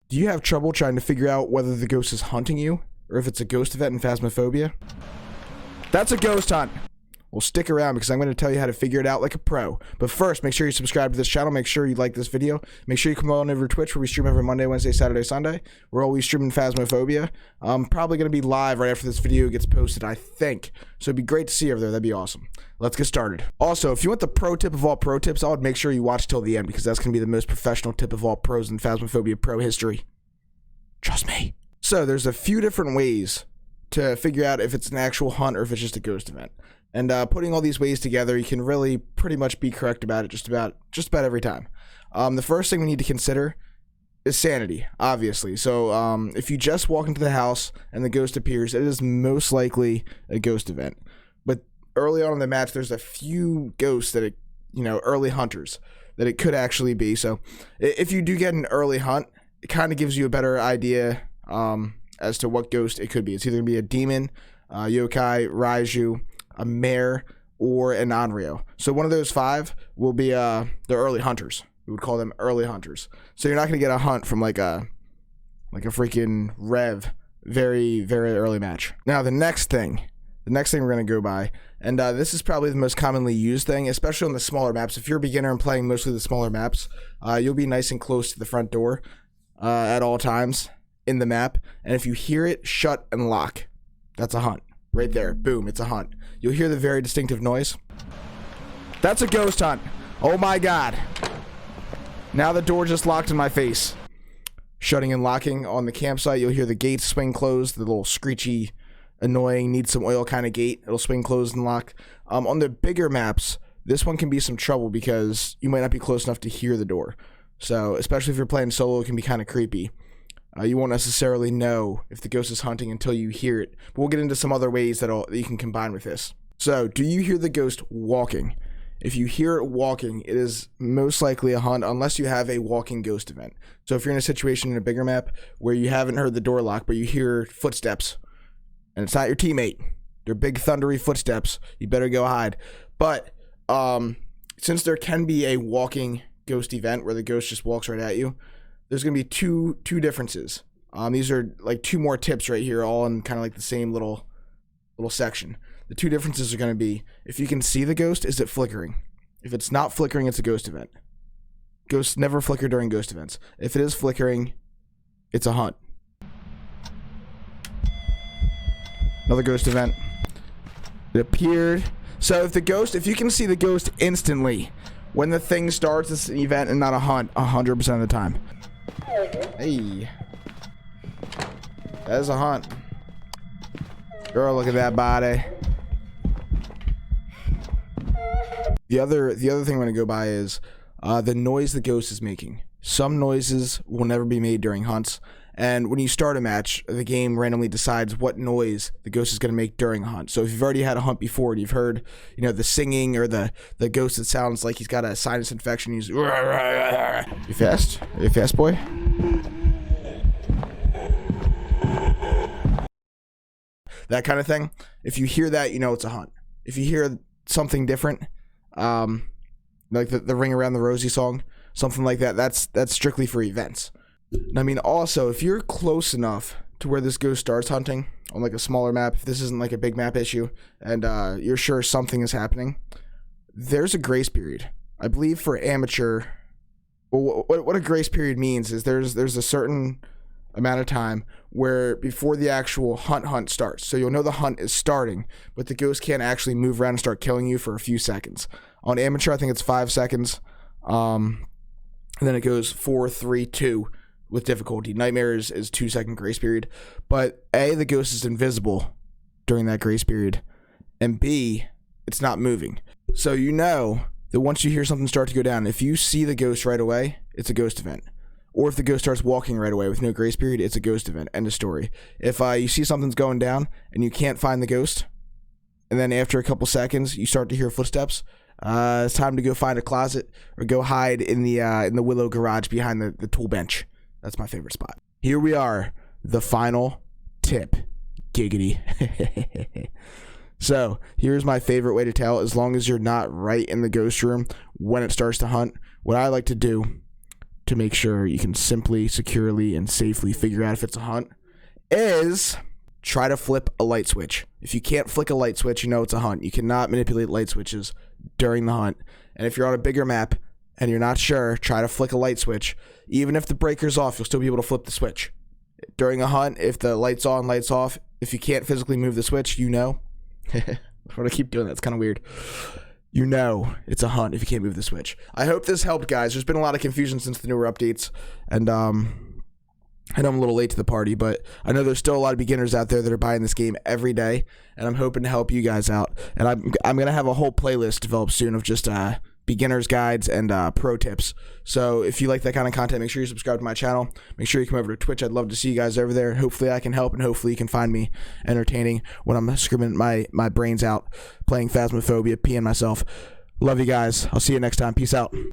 Do you have trouble trying to figure out whether the ghost is hunting you or if it's a ghost event in Phasmophobia? That's a ghost hunt. Well, stick around because I'm going to tell you how to figure it out like a pro. But first, make sure you subscribe to this channel. Make sure you like this video. Make sure you come on over to Twitch where we stream every Monday, Wednesday, Saturday, Sunday. We're always streaming Phasmophobia. I'm probably going to be live right after this video gets posted, I think. So it'd be great to see you over there. That'd be awesome. Let's get started. Also, if you want the pro tip of all pro tips, I would make sure you watch till the end because that's going to be the most professional tip of all pros in Phasmophobia pro history. Trust me. So there's a few different ways to figure out if it's an actual hunt or if it's just a ghost event. And putting all these ways together, you can really pretty much be correct about it just about every time. The first thing we need to consider is sanity, obviously. So if you just walk into the house and the ghost appears, it is most likely a ghost event. But early on in the match, there's a few ghosts that early hunters that it could actually be. So if you do get an early hunt, it kind of gives you a better idea as to what ghost it could be. It's either going to be a demon, yokai, raiju, a mare, or an Onryo. So one of those five will be the early hunters. We would call them early hunters. So you're not going to get a hunt from like a freaking Rev very, very early match. Now the next thing we're going to go by, and this is probably the most commonly used thing, especially on the smaller maps. If you're a beginner and playing mostly the smaller maps, you'll be nice and close to the front door at all times in the map. And if you hear it shut and lock, that's a hunt. Right there, boom, it's a hunt. You'll hear the very distinctive noise. That's a ghost hunt. Oh my god. Now the door just locked in my face. Shutting and locking on the campsite, you'll hear the gates swing closed, the little screechy, annoying, need some oil kind of gate. It'll swing closed and lock. On the bigger maps, this one can be some trouble because you might not be close enough to hear the door. So, especially if you're playing solo, it can be kind of creepy. You won't necessarily know if the ghost is hunting until you hear it. But we'll get into some other ways that you can combine with this. So, do you hear the ghost walking? If you hear it walking, it is most likely a hunt unless you have a walking ghost event. So if you're in a situation in a bigger map where you haven't heard the door lock, but you hear footsteps, and it's not your teammate, they're big thundery footsteps, you better go hide. But since there can be a walking ghost event where the ghost just walks right at you, there's going to be two differences. These are like two more tips right here, all in kind of like the same little section. The two differences are going to be, if you can see the ghost, is it flickering? If it's not flickering, it's a ghost event. Ghosts never flicker during ghost events. If it is flickering, it's a hunt. Another ghost event. It appeared. So if you can see the ghost instantly, when the thing starts, it's an event and not a hunt 100% of the time. Hey. That is a hunt. Girl, look at that body. The other thing I'm going to go by is the noise the ghost is making. Some noises will never be made during hunts, and when you start a match, the game randomly decides what noise the ghost is going to make during a hunt. So if you've already had a hunt before and you've heard, the singing or the ghost that sounds like he's got a sinus infection, he's you fast? Are you fast, boy? That kind of thing. If you hear that, it's a hunt. If you hear something different, like the Ring Around the Rosie song, something like that, that's strictly for events. I mean, also, if you're close enough to where this ghost starts hunting on like a smaller map, if this isn't like a big map issue, and you're sure something is happening, there's a grace period. I believe for amateur, well, what a grace period means is there's a certain amount of time where before the actual hunt starts. So you'll know the hunt is starting, but the ghost can't actually move around and start killing you for a few seconds. On amateur, I think it's 5 seconds. And then it goes 4, 3, 2 with difficulty. Nightmare is 2-second grace period. But A, the ghost is invisible during that grace period. And B, it's not moving. So you know that once you hear something start to go down, if you see the ghost right away, it's a ghost event. Or if the ghost starts walking right away with no grace period, it's a ghost event. End of story. If you see something's going down and you can't find the ghost, and then after a couple seconds you start to hear footsteps, it's time to go find a closet or go hide in the willow garage behind the tool bench. That's my favorite spot. Here we are, the final tip. Giggity. So here's my favorite way to tell. As long as you're not right in the ghost room when it starts to hunt, what I like to do to make sure you can simply, securely, and safely figure out if it's a hunt is try to flip a light switch. If you can't flick a light switch, you know it's a hunt. You cannot manipulate light switches during the hunt. And if you're on a bigger map and you're not sure, try to flick a light switch. Even if the breaker's off, you'll still be able to flip the switch. During a hunt, if the light's on, light's off, if you can't physically move the switch, you know. What I keep doing, that's kind of weird. You know it's a hunt if you can't move the switch. I hope this helped, guys. There's been a lot of confusion since the newer updates, and I know I'm a little late to the party, but I know there's still a lot of beginners out there that are buying this game every day, and I'm hoping to help you guys out. And I'm gonna have a whole playlist developed soon of just beginners guides and pro tips. So if you like that kind of content, make sure you subscribe to my channel. Make sure you come over to Twitch. I'd love to see you guys over there. Hopefully I can help, and hopefully you can find me entertaining when I'm screaming my brains out playing Phasmophobia, peeing myself. Love you guys. I'll see you next time. Peace out.